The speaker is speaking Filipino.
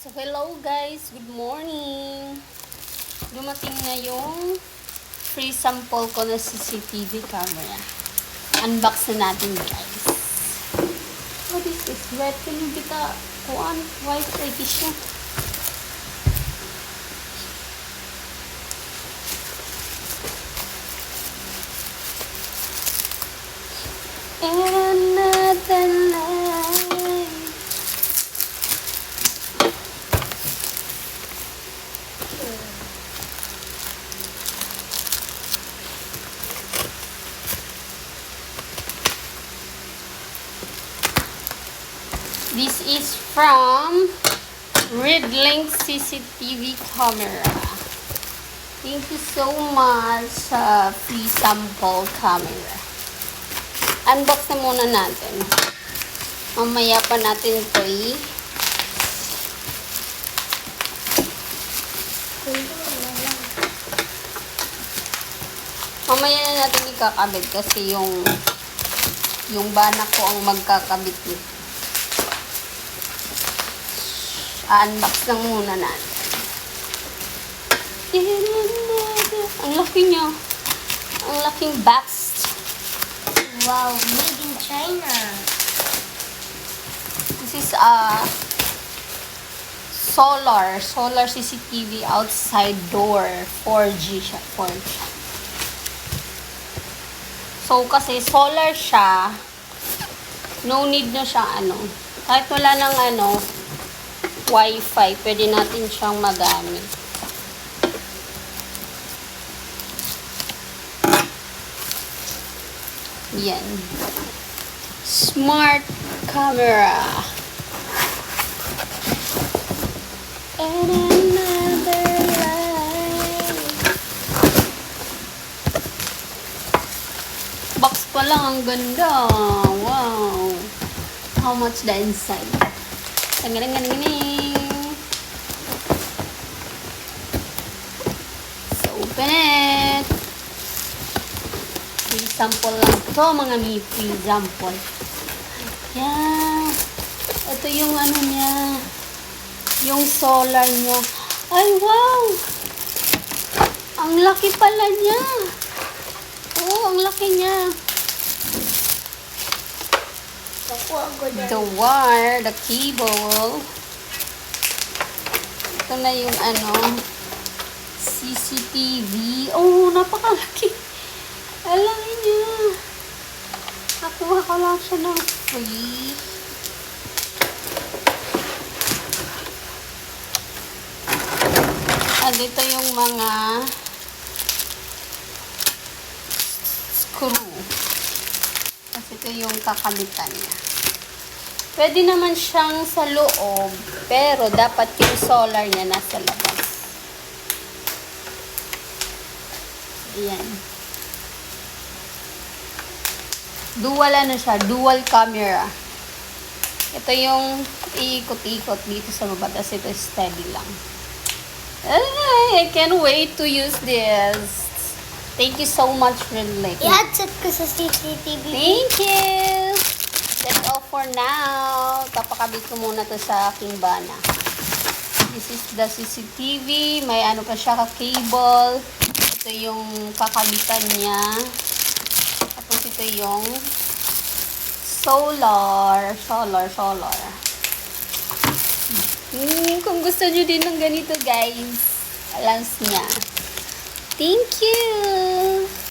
So, hello guys. Good morning. Dumating na yung free sample ko na CCTV camera. Unbox na natin guys. Oh, this is wet. Can you get a white tissue? Another life. This is from Redlink CCTV camera. Thank you so much sa free sample camera. Unbox na muna natin. Mamaya pa natin ito mamaya na natin ikakabit kasi yung banak ko ang magkakabit nito. Unbox lang muna natin. Ang laki niya. Ang laking box. Wow, made in China. This is a solar CCTV outside door. 4G siya. 4G. So, kasi solar siya, no need na siyang kahit wala ng Wi-Fi, pwede natin siyang magamit. Yan. Smart camera. And another life. Box pa lang, ang ganda. Wow. How much the inside? So, open it. Free sample lang to, mga free sample. Yan. Ito yung niya. Yung solar niya. Ay, wow! Ang laki pala niya. Oh, ang laki niya. The wire, the cable. Ito na yung CCTV. Oh, napakalaki. Alam niya. Nakuha ko lang siya ng free. At ito yung mga screw. Kasi ito yung kakalitan niya. Pwede naman siyang sa loob, pero dapat yung solar niya nasa labas. Ayan. Dual siya, dual camera. Ito yung iikot-ikot dito sa baba, tapos ito steady lang. Ay, I can't wait to use this. Thank you so much, Redlink. I-headset ko sa CCTV. Thank you! That's all for now. Papakabit ko muna to sa aking bana. This is the CCTV. May pa siya ka-cable. Ito yung kakabitan niya. Tapos ito yung solar. Kung gusto nyo din ng ganito, guys, lens niya. Thank you!